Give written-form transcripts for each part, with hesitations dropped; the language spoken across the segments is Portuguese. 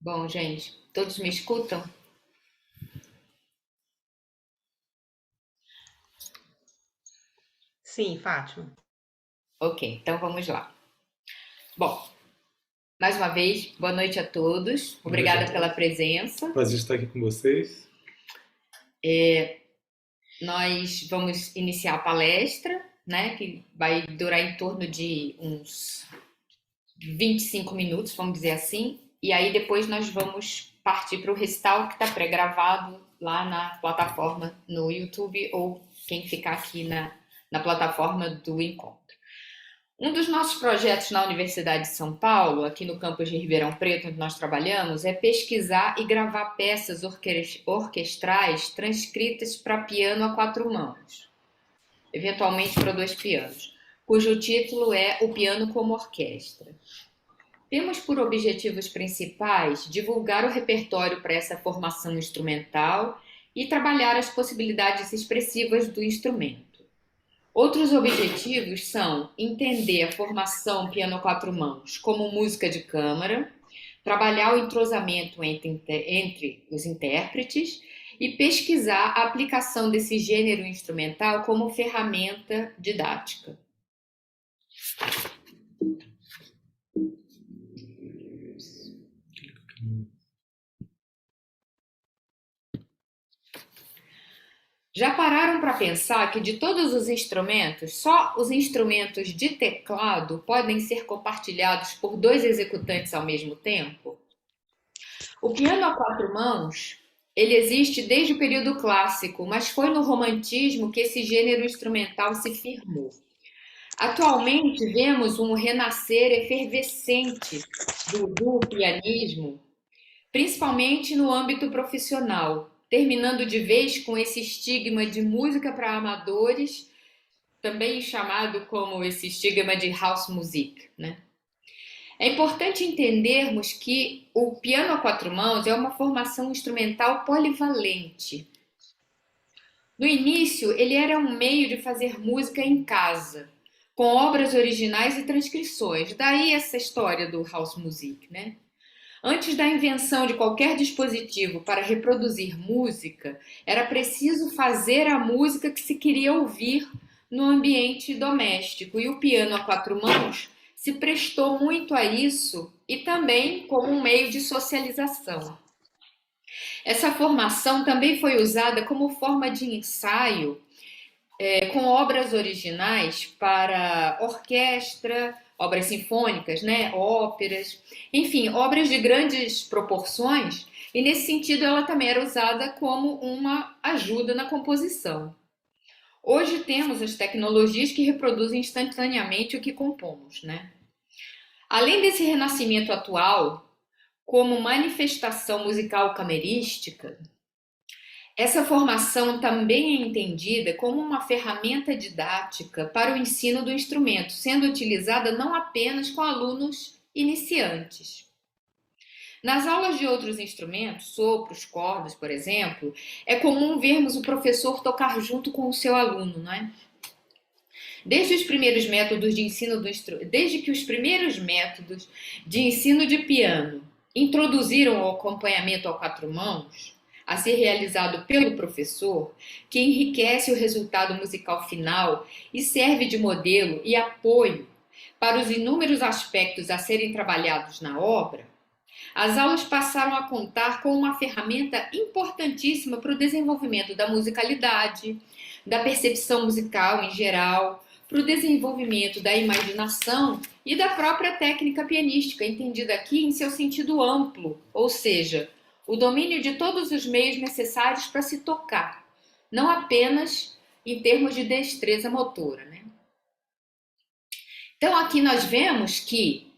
Bom, gente, todos me escutam? Sim, Fátima. Ok, então vamos lá. Bom, mais uma vez, boa noite a todos. Boa noite a Obrigada pela todos. presença. Prazer estar aqui com vocês. Nós vamos iniciar a palestra, né, que vai durar em torno de uns 25 minutos, vamos dizer assim. E aí depois nós vamos partir para o recital que está pré-gravado lá na plataforma no YouTube ou quem ficar aqui na plataforma do encontro. Um dos nossos projetos na Universidade de São Paulo, aqui no campus de Ribeirão Preto, onde nós trabalhamos, é pesquisar e gravar peças orquestrais transcritas para piano a quatro mãos, eventualmente para dois pianos, cujo título é O Piano como Orquestra. Temos por objetivos principais divulgar o repertório para essa formação instrumental e trabalhar as possibilidades expressivas do instrumento. Outros objetivos são entender a formação piano a quatro mãos como música de câmara, trabalhar o entrosamento entre os intérpretes e pesquisar a aplicação desse gênero instrumental como ferramenta didática. Já pararam para pensar que de todos os instrumentos, só os instrumentos de teclado podem ser compartilhados por dois executantes ao mesmo tempo? O piano a quatro mãos, ele existe desde o período clássico, mas foi no romantismo que esse gênero instrumental se firmou. Atualmente vemos um renascer efervescente do pianismo, principalmente no âmbito profissional, terminando de vez com esse estigma de música para amadores, também chamado como esse estigma de house music, né? É importante entendermos que o piano a quatro mãos é uma formação instrumental polivalente. No início, ele era um meio de fazer música em casa, com obras originais e transcrições. Daí essa história do house music, né? Antes da invenção de qualquer dispositivo para reproduzir música, era preciso fazer a música que se queria ouvir no ambiente doméstico. E o piano a quatro mãos se prestou muito a isso e também como um meio de socialização. Essa formação também foi usada como forma de ensaio com obras originais para orquestra, obras sinfônicas, né, óperas, enfim, obras de grandes proporções, e nesse sentido ela também era usada como uma ajuda na composição. Hoje temos as tecnologias que reproduzem instantaneamente o que compomos, né? Além desse renascimento atual, como manifestação musical camerística, essa formação também é entendida como uma ferramenta didática para o ensino do instrumento, sendo utilizada não apenas com alunos iniciantes. Nas aulas de outros instrumentos, sopros, cordas, por exemplo, é comum vermos o professor tocar junto com o seu aluno, não é? Desde que os primeiros métodos de ensino de piano introduziram o acompanhamento a quatro mãos, a ser realizado pelo professor, que enriquece o resultado musical final e serve de modelo e apoio para os inúmeros aspectos a serem trabalhados na obra, as aulas passaram a contar com uma ferramenta importantíssima para o desenvolvimento da musicalidade, da percepção musical em geral, para o desenvolvimento da imaginação e da própria técnica pianística, entendida aqui em seu sentido amplo, ou seja, o domínio de todos os meios necessários para se tocar, não apenas em termos de destreza motora, né? Então aqui nós vemos que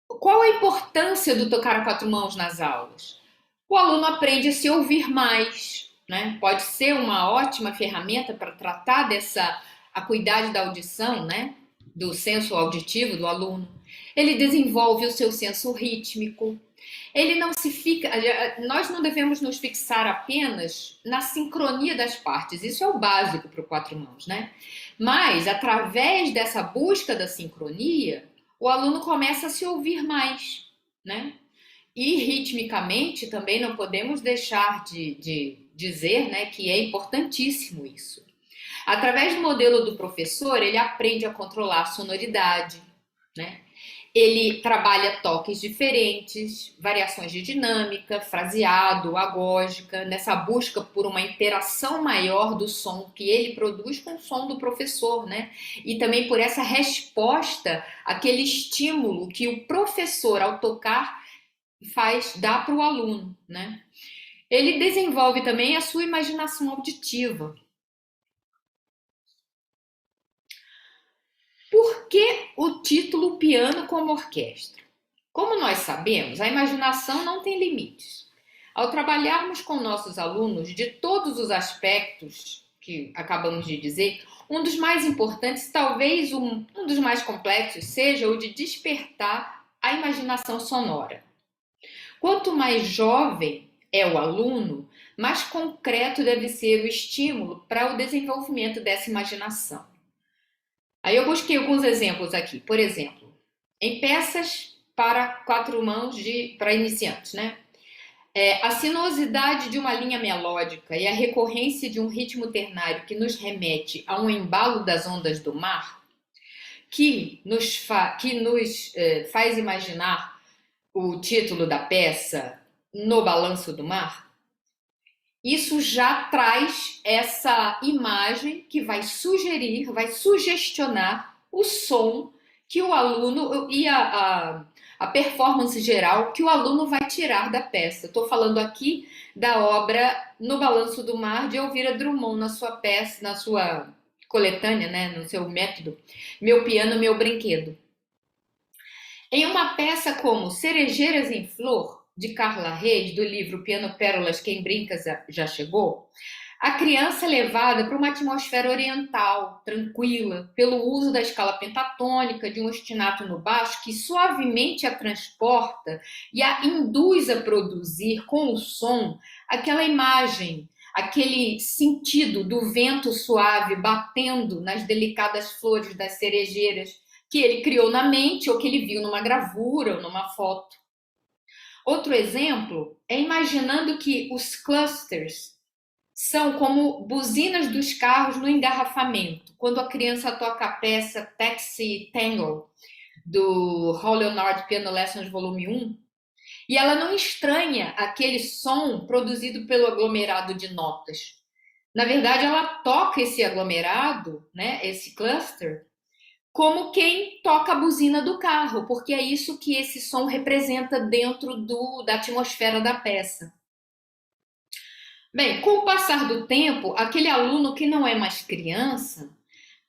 qual a importância do tocar a quatro mãos nas aulas? O aluno aprende a se ouvir mais, né? Pode ser uma ótima ferramenta para tratar dessa acuidade da audição, né? Do senso auditivo do aluno. Ele desenvolve o seu senso rítmico. Ele não se fica. Nós não devemos nos fixar apenas na sincronia das partes. Isso é o básico para o quatro mãos, né? Mas através dessa busca da sincronia, o aluno começa a se ouvir mais, né? E ritmicamente também não podemos deixar de dizer, né, que é importantíssimo isso. Através do modelo do professor, ele aprende a controlar a sonoridade, né? Ele trabalha toques diferentes, variações de dinâmica, fraseado, agógica, nessa busca por uma interação maior do som que ele produz com o som do professor, né? E também por essa resposta àquele estímulo que o professor, ao tocar, dá para o aluno, né? Ele desenvolve também a sua imaginação auditiva. Por que o título Piano como Orquestra? Como nós sabemos, a imaginação não tem limites. Ao trabalharmos com nossos alunos de todos os aspectos que acabamos de dizer, um dos mais importantes, talvez um dos mais complexos, seja o de despertar a imaginação sonora. Quanto mais jovem é o aluno, mais concreto deve ser o estímulo para o desenvolvimento dessa imaginação. Aí eu busquei alguns exemplos aqui. Por exemplo, em peças para 4 mãos para iniciantes, né? A sinuosidade de uma linha melódica e a recorrência de um ritmo ternário que nos remete a um embalo das ondas do mar, que nos faz imaginar o título da peça No Balanço do Mar, isso já traz essa imagem que vai sugerir, vai sugestionar o som que o aluno e a performance geral que o aluno vai tirar da peça. Estou falando aqui da obra No Balanço do Mar, de Elvira Drummond, na sua peça, na sua coletânea, né, no seu método, Meu Piano, Meu Brinquedo. Em uma peça como Cerejeiras em Flor, de Carla Reis, do livro Piano Pérolas, Quem Brinca Já Chegou, a criança é levada para uma atmosfera oriental, tranquila, pelo uso da escala pentatônica, de um ostinato no baixo, que suavemente a transporta e a induz a produzir com o som aquela imagem, aquele sentido do vento suave batendo nas delicadas flores das cerejeiras que ele criou na mente ou que ele viu numa gravura ou numa foto. Outro exemplo é imaginando que os clusters são como buzinas dos carros no engarrafamento, quando a criança toca a peça Taxi Tango, do Hall Leonard Piano Lessons Volume 1, e ela não estranha aquele som produzido pelo aglomerado de notas. Na verdade, ela toca esse aglomerado, né, esse cluster, como quem toca a buzina do carro, porque é isso que esse som representa dentro da atmosfera da peça. Bem, com o passar do tempo, aquele aluno que não é mais criança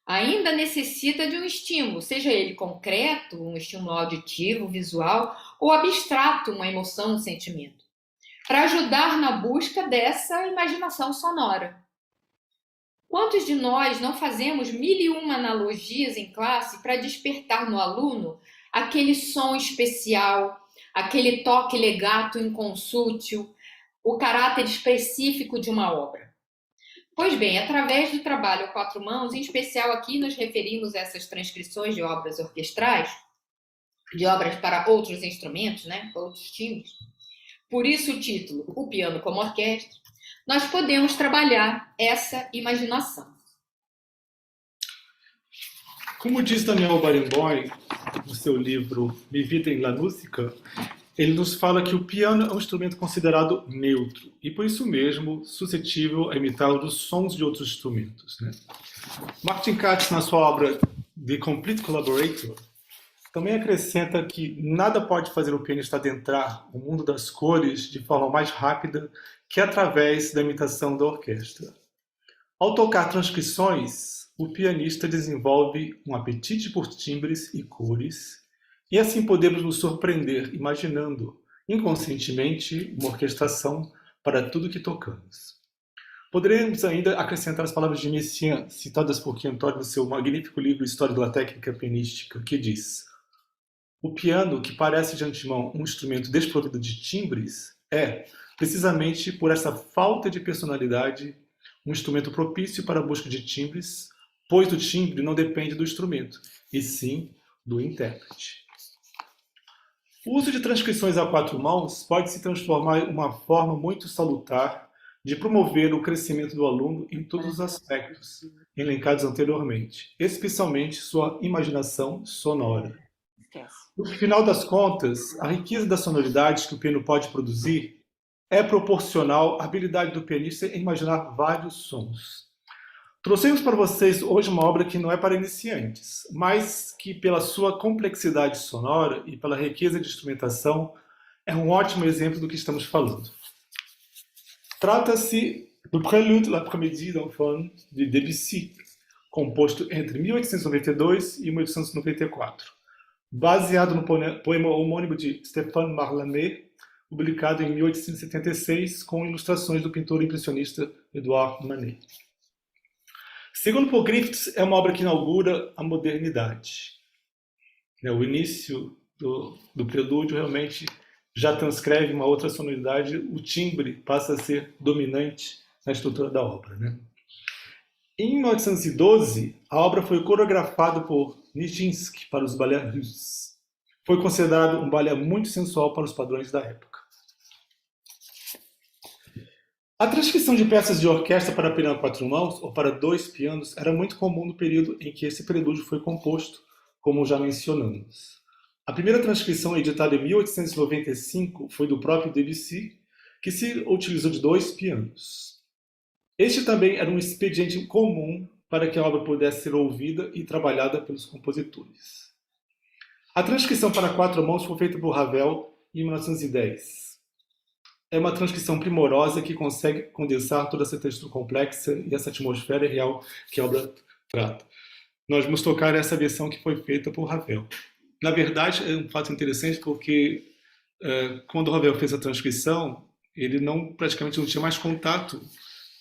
ainda necessita de um estímulo, seja ele concreto, um estímulo auditivo, visual, ou abstrato, uma emoção, um sentimento, para ajudar na busca dessa imaginação sonora. Quantos de nós não fazemos 1001 analogias em classe para despertar no aluno aquele som especial, aquele toque legato inconsútil, o caráter específico de uma obra? Pois bem, através do trabalho a 4 mãos, em especial aqui nos referimos a essas transcrições de obras orquestrais, de obras para outros instrumentos, né, outros timbres. Por isso o título, O Piano como Orquestra, nós podemos trabalhar essa imaginação. Como diz Daniel Barenboim, no seu livro Mi Vida em la Música, ele nos fala que o piano é um instrumento considerado neutro e, por isso mesmo, suscetível a imitar os sons de outros instrumentos, né? Martin Katz, na sua obra The Complete Collaborator, também acrescenta que nada pode fazer o pianista adentrar o mundo das cores de forma mais rápida que através da imitação da orquestra. Ao tocar transcrições, o pianista desenvolve um apetite por timbres e cores, e assim podemos nos surpreender imaginando, inconscientemente, uma orquestração para tudo que tocamos. Poderemos ainda acrescentar as palavras de Messiaen, citadas por Quintot no seu magnífico livro História da Técnica Pianística, que diz: o piano, que parece de antemão um instrumento desprovido de timbres, é, precisamente por essa falta de personalidade, um instrumento propício para a busca de timbres, pois o timbre não depende do instrumento, e sim do intérprete. O uso de transcrições a quatro mãos pode se transformar em uma forma muito salutar de promover o crescimento do aluno em todos os aspectos elencados anteriormente, especialmente sua imaginação sonora. No final das contas, a riqueza das sonoridades que o piano pode produzir é proporcional à habilidade do pianista em imaginar vários sons. Trouxemos para vocês hoje uma obra que não é para iniciantes, mas que, pela sua complexidade sonora e pela riqueza de instrumentação, é um ótimo exemplo do que estamos falando. Trata-se do Prélude l'après-midi d'Enfant, de Debussy, composto entre 1892 e 1894, baseado no poema homônimo de Stéphane Mallarmé, publicado em 1876, com ilustrações do pintor impressionista Edouard Manet. Segundo Paul Griffiths, é uma obra que inaugura a modernidade. O início do prelúdio realmente já transcreve uma outra sonoridade, o timbre passa a ser dominante na estrutura da obra. Em 1912, a obra foi coreografada por Nijinsky para os balés russos. Foi considerado um balé muito sensual para os padrões da época. A transcrição de peças de orquestra para piano a quatro mãos ou para dois pianos era muito comum no período em que esse prelúdio foi composto, como já mencionamos. A primeira transcrição, editada em 1895, foi do próprio Debussy, que se utilizou de dois pianos. Este também era um expediente comum para que a obra pudesse ser ouvida e trabalhada pelos compositores. A transcrição para quatro mãos foi feita por Ravel em 1910. É uma transcrição primorosa que consegue condensar toda essa textura complexa e essa atmosfera real que a obra trata. Nós vamos tocar essa versão que foi feita por Ravel. Na verdade, é um fato interessante porque quando o Ravel fez a transcrição, ele praticamente não tinha mais contato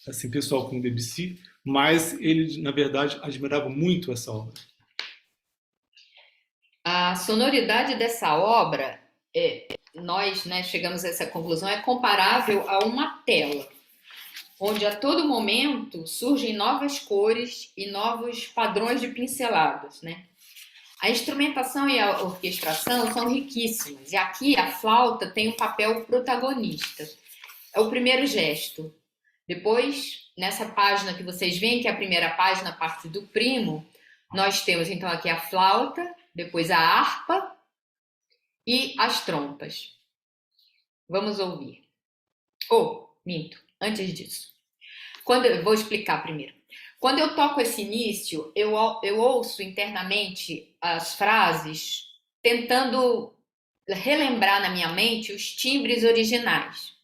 assim, pessoal com o Debussy, mas ele, na verdade, admirava muito essa obra. A sonoridade dessa obra, nós chegamos a essa conclusão, é comparável a uma tela, onde a todo momento surgem novas cores e novos padrões de pinceladas. A instrumentação e a orquestração são riquíssimas, e aqui a flauta tem um papel protagonista. É o primeiro gesto. Depois, nessa página que vocês veem, que é a primeira página, a parte do primo, nós temos então aqui a flauta, depois a harpa e as trompas. Vamos ouvir. Minto, antes disso. Vou explicar primeiro. Quando eu toco esse início, eu ouço internamente as frases, tentando relembrar na minha mente os timbres originais.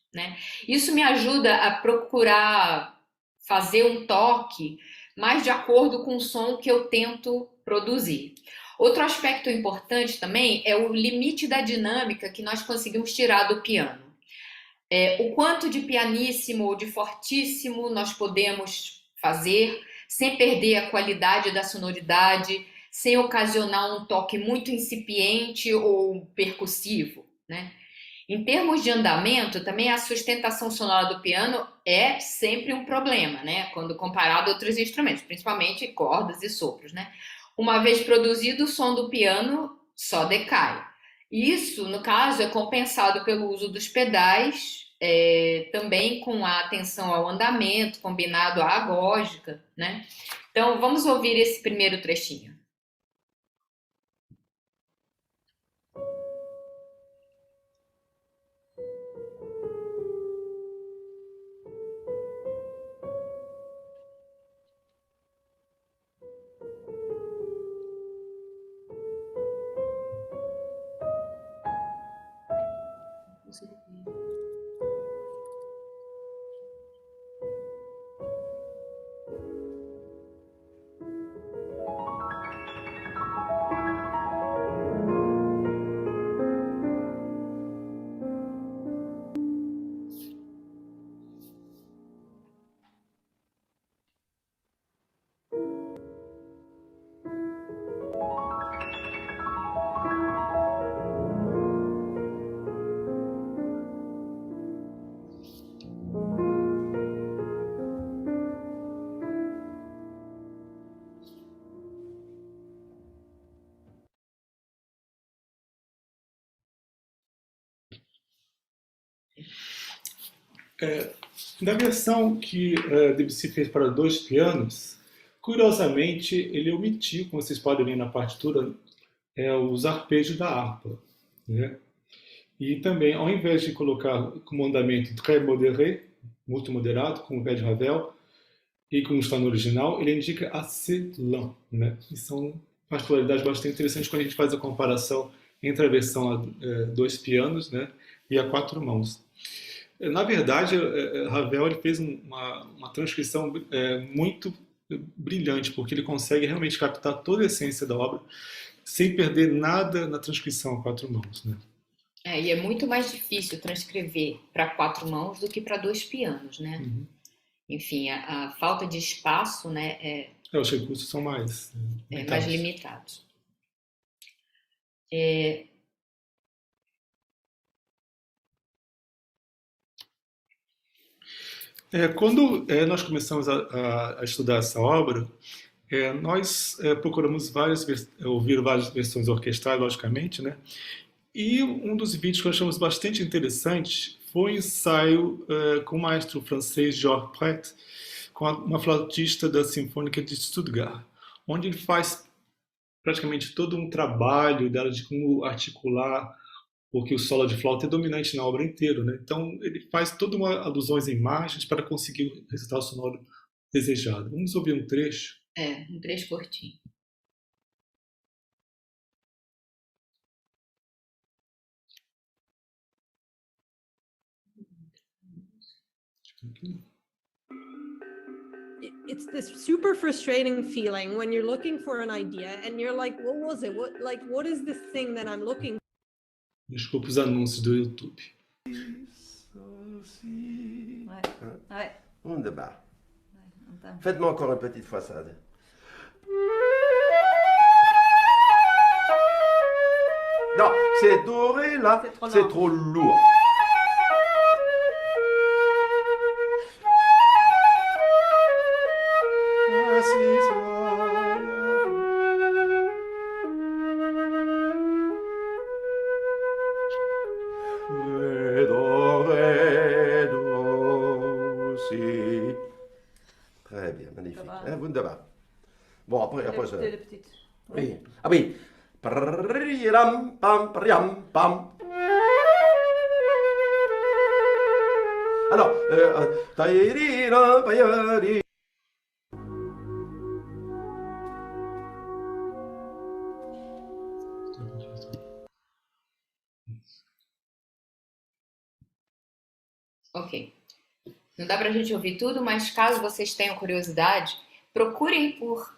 Isso me ajuda a procurar fazer um toque mais de acordo com o som que eu tento produzir. Outro aspecto importante também é o limite da dinâmica que nós conseguimos tirar do piano. O quanto de pianíssimo ou de fortíssimo nós podemos fazer sem perder a qualidade da sonoridade, sem ocasionar um toque muito incipiente ou percussivo. Em termos de andamento, também a sustentação sonora do piano é sempre um problema, quando comparado a outros instrumentos, principalmente cordas e sopros. Uma vez produzido, o som do piano só decai. Isso, no caso, é compensado pelo uso dos pedais, também com a atenção ao andamento, combinado à agógica. Então, vamos ouvir esse primeiro trechinho. Na versão que Debussy fez para 2 pianos, curiosamente, ele omitiu, como vocês podem ver na partitura, os arpejos da harpa, né? E também, ao invés de colocar como andamento très modéré, muito moderado, como o pé de Ravel, e como está no original, ele indica assez lent, né? E são particularidades bastante interessantes quando a gente faz a comparação entre a versão a 2 pianos, né, e a 4 mãos. Na verdade, Ravel ele fez uma transcrição muito brilhante, porque ele consegue realmente captar toda a essência da obra sem perder nada na transcrição a 4 mãos, né? E é muito mais difícil transcrever para 4 mãos do que para 2 pianos, né? Uhum. Enfim, a falta de espaço, né, os recursos são mais mais limitados. Quando nós começamos a estudar essa obra, nós procuramos ouvir várias versões orquestrais, logicamente, né? E um dos vídeos que nós achamos bastante interessante foi um ensaio com o maestro francês Georges Pret, com uma flautista da Sinfônica de Stuttgart, onde ele faz praticamente todo um trabalho dela de como articular, porque o solo de flauta é dominante na obra inteira, né? Então ele faz todas alusões em imagens para conseguir o resultado sonoro desejado. Vamos ouvir um trecho? Um trecho curtinho. It's this super frustrating feeling when you're looking for an idea and you're like, what was it? What is this thing that I'm looking for? Desculpe os anúncios do YouTube. Ouais. Wunderbar. Faites-moi encore une petite fois ça. Non, c'est doré là, c'est trop lourd. Très bien, magnifique. Wunderbar. Bon, après ça. Oui. Ah oui. Alors, Ok. Não dá para a gente ouvir tudo, mas caso vocês tenham curiosidade, procurem por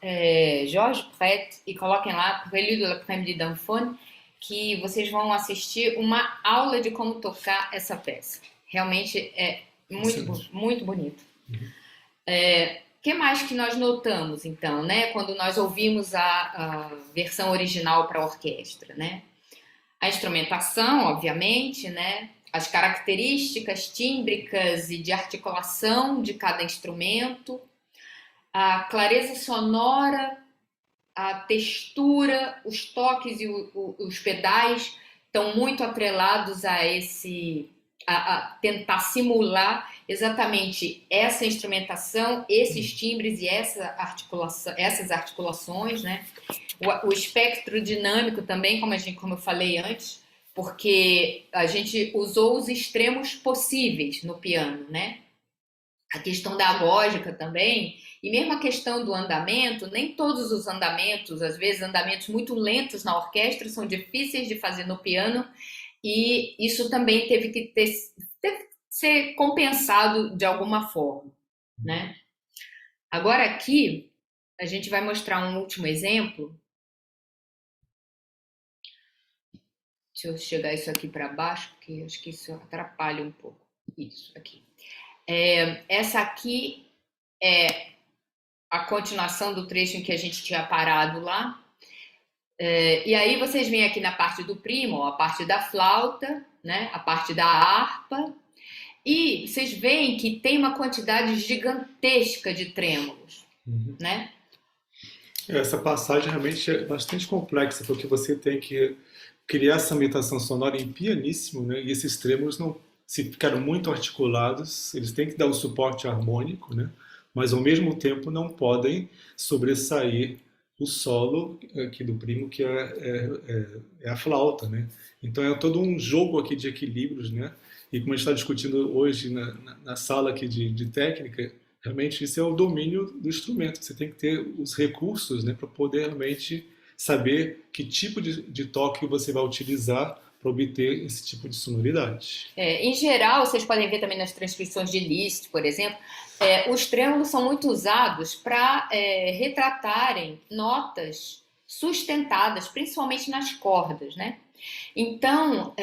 Georges Pret e coloquem lá Prélude de l'après-midi d'un faune, que vocês vão assistir uma aula de como tocar essa peça. Realmente é muito bonito. Que mais que nós notamos, então, né, quando nós ouvimos a versão original para a orquestra, né? A instrumentação, obviamente, né? As características tímbricas e de articulação de cada instrumento, a clareza sonora, a textura, os toques e os pedais estão muito atrelados a tentar simular exatamente essa instrumentação, esses timbres e essas articulações, né? O espectro dinâmico também, como eu falei antes, porque a gente usou os extremos possíveis no piano, né? A questão da agógica também, e mesmo a questão do andamento, nem todos os andamentos, às vezes andamentos muito lentos na orquestra, são difíceis de fazer no piano, e isso também teve que ser compensado de alguma forma, né? Agora aqui, a gente vai mostrar um último exemplo. Deixa eu chegar isso aqui para baixo, porque acho que isso atrapalha um pouco. Isso aqui. Essa aqui é a continuação do trecho em que a gente tinha parado lá. E aí vocês veem aqui na parte do primo, a parte da flauta, né, a parte da harpa, e vocês veem que tem uma quantidade gigantesca de trêmulos, né? Essa passagem realmente é bastante complexa, porque você tem que criar essa ambientação sonora em pianíssimo, né? E esses trêmulos se ficaram muito articulados, eles têm que dar um suporte harmônico, né? Mas ao mesmo tempo não podem sobressair o solo aqui do primo, que é a flauta, né? Então é todo um jogo aqui de equilíbrios, né? E como a gente está discutindo hoje na sala aqui de técnica, realmente isso é o domínio do instrumento. Você tem que ter os recursos, né, para poder realmente saber que tipo de toque você vai utilizar para obter esse tipo de sonoridade. Em geral, vocês podem ver também nas transcrições de Liszt, por exemplo, os trêmulos são muito usados para retratarem notas sustentadas, principalmente nas cordas, né? Então,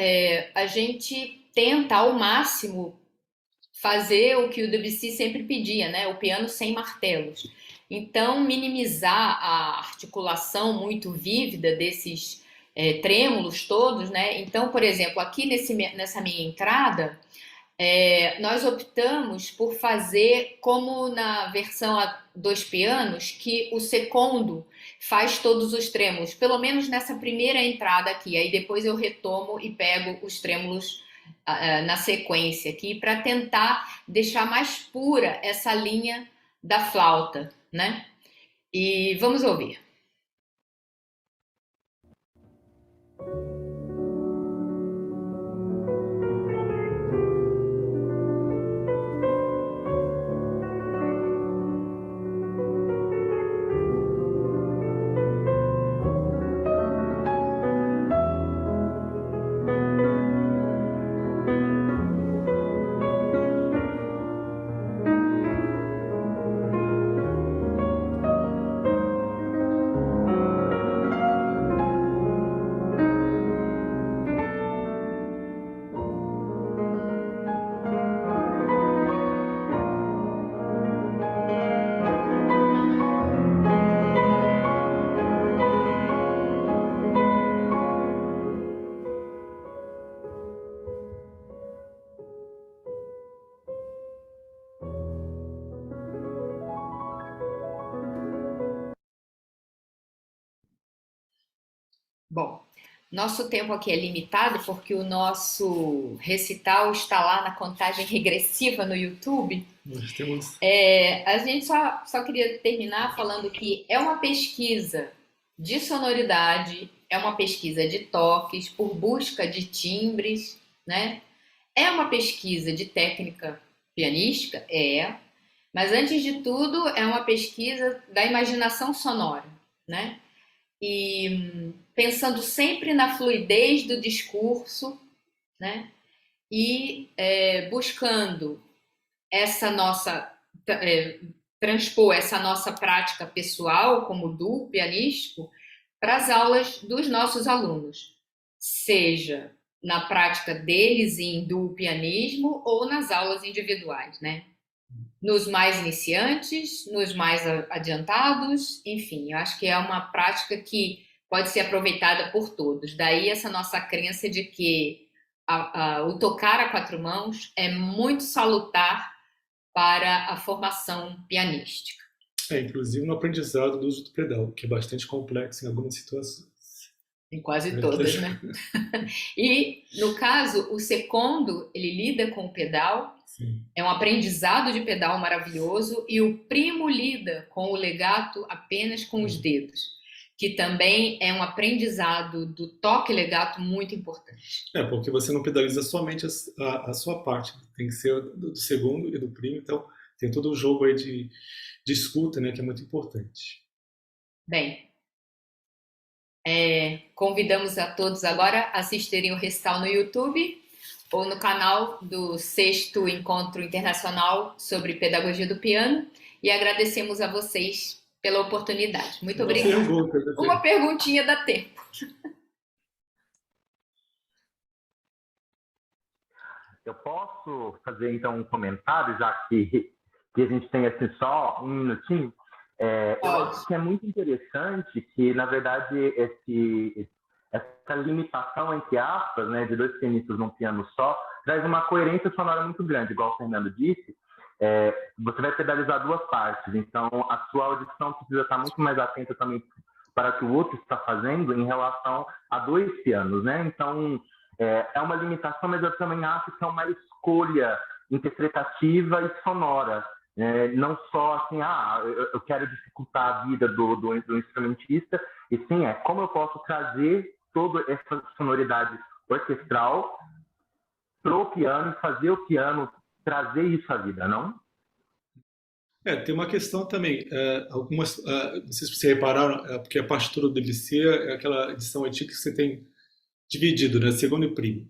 a gente tenta ao máximo fazer o que o Debussy sempre pedia, né? O piano sem martelos. Então, minimizar a articulação muito vívida desses trêmulos todos, né? Então, por exemplo, aqui nessa minha entrada, nós optamos por fazer como na versão a 2 pianos, que o secondo faz todos os trêmulos, pelo menos nessa primeira entrada aqui. Aí depois eu retomo e pego os trêmulos na sequência aqui, para tentar deixar mais pura essa linha da flauta, né? E vamos ouvir. Bom, nosso tempo aqui é limitado porque o nosso recital está lá na contagem regressiva no YouTube. Nós temos... A gente só queria terminar falando que é uma pesquisa de sonoridade, é uma pesquisa de toques, por busca de timbres, né? É uma pesquisa de técnica pianística? Mas antes de tudo é uma pesquisa da imaginação sonora, né? E pensando sempre na fluidez do discurso, né? E buscando transpor essa nossa prática pessoal como duo pianístico para as aulas dos nossos alunos, seja na prática deles em duo pianismo ou nas aulas individuais, né? Nos mais iniciantes, nos mais adiantados, enfim, eu acho que é uma prática que pode ser aproveitada por todos. Daí essa nossa crença de que o tocar a 4 mãos é muito salutar para a formação pianística. Inclusive no aprendizado do uso do pedal, que é bastante complexo em algumas situações. Em quase todas, né? E, no caso, o secondo, ele lida com o pedal. Sim. É um aprendizado de pedal maravilhoso, e o primo lida com o legato apenas com os dedos, que também é um aprendizado do toque legato muito importante. Porque você não pedaliza somente a sua parte, tem que ser do segundo e do primo, então tem todo o jogo aí de escuta, né, que é muito importante. Bem, convidamos a todos agora a assistirem o recital no YouTube ou no canal do 6º Encontro Internacional sobre Pedagogia do Piano, e agradecemos a vocês pela oportunidade. Muito obrigada. Uma perguntinha dá tempo. Eu posso fazer, então, um comentário, já que a gente tem assim, só um minutinho? Eu acho que é muito interessante que, na verdade, essa limitação, entre aspas, né, de 2 pianistas num piano só, traz uma coerência sonora muito grande, igual o Fernando disse. Você vai pedalizar 2 partes, então a sua audição precisa estar muito mais atenta também para o que o outro está fazendo em relação a 2 pianos, né? Então, É uma limitação, mas eu também acho que é uma escolha interpretativa e sonora. Não só assim, eu quero dificultar a vida do instrumentista, e sim, como eu posso trazer toda essa sonoridade orquestral para o piano, fazer o piano trazer isso à vida, não? Tem uma questão também, não sei se vocês repararam, porque a partitura do Debussy é aquela edição antiga que você tem dividido, né, segundo e primo.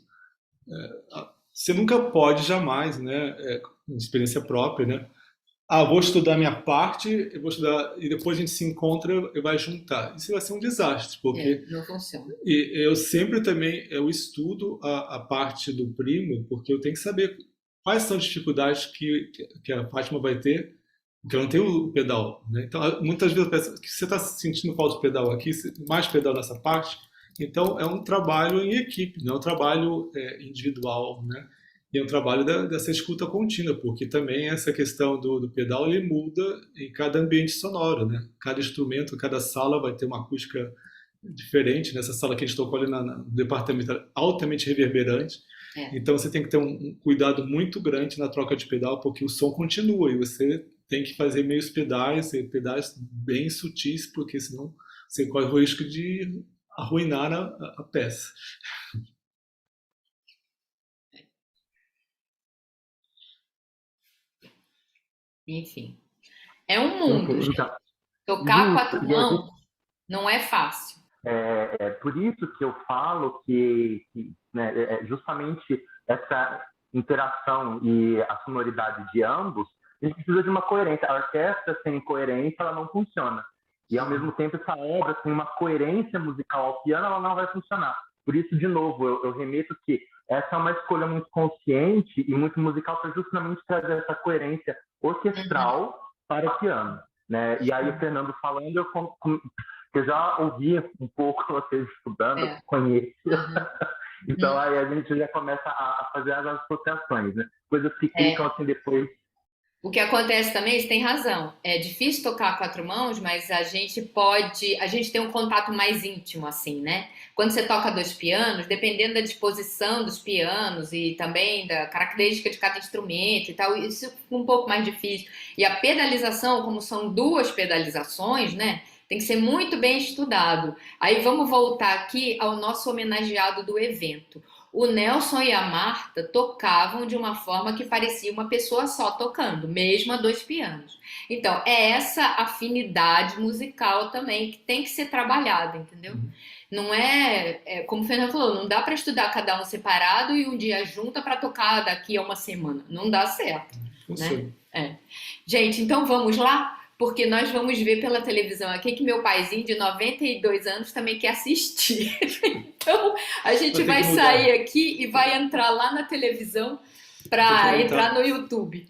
Você nunca pode jamais, né, experiência própria, né, vou estudar minha parte, eu vou estudar, e depois a gente se encontra e vai juntar. Isso vai ser um desastre, porque não funciona. eu sempre também eu estudo a parte do primo, porque eu tenho que saber quais são as dificuldades que a Fátima vai ter, porque ela não tem o pedal, né? Então, muitas vezes eu penso que você está sentindo falta de pedal aqui, mais pedal nessa parte. Então, é um trabalho em equipe, não é um trabalho individual, né? E é um trabalho dessa escuta contínua, porque também essa questão do pedal ele muda em cada ambiente sonoro, né? Cada instrumento, cada sala vai ter uma acústica diferente. Nessa sala que a gente tocou ali no departamento altamente reverberante. Então você tem que ter um cuidado muito grande na troca de pedal, porque o som continua e você tem que fazer meios pedais bem sutis, porque senão você corre o risco de arruinar a peça. Enfim, é um mundo, gente. Então, Tocar quatro mãos não é fácil. É por isso que eu falo que né, justamente essa interação e a sonoridade de ambos, a gente precisa de uma coerência. A orquestra sem coerência, ela não funciona. E, ao mesmo tempo, essa obra sem uma coerência musical ao piano, ela não vai funcionar. Por isso, de novo, eu remeto que essa é uma escolha muito consciente e muito musical para justamente trazer essa coerência orquestral para o piano. Né? E aí, o Fernando falando, eu já ouvi um pouco vocês estudando, conheço. Então, aí a gente já começa a fazer as associações, né? Coisas que ficam assim depois. O que acontece também, você tem razão, é difícil tocar a quatro mãos, mas a gente tem um contato mais íntimo, assim, né? Quando você toca dois pianos, dependendo da disposição dos pianos e também da característica de cada instrumento e tal, isso fica um pouco mais difícil. E a pedalização, como são duas pedalizações, né? Tem que ser muito bem estudado. Aí vamos voltar aqui ao nosso homenageado do evento. O Nelson e a Marta tocavam de uma forma que parecia uma pessoa só tocando, mesmo a dois pianos. Então, é essa afinidade musical também que tem que ser trabalhada, entendeu? Não como o Fernando falou, não dá para estudar cada um separado e um dia junta para tocar daqui a uma semana. Não dá certo, né? Gente, então vamos lá? Porque nós vamos ver pela televisão aqui que meu paizinho de 92 anos também quer assistir. Então, a gente vai sair aqui e vai entrar lá na televisão para entrar no YouTube.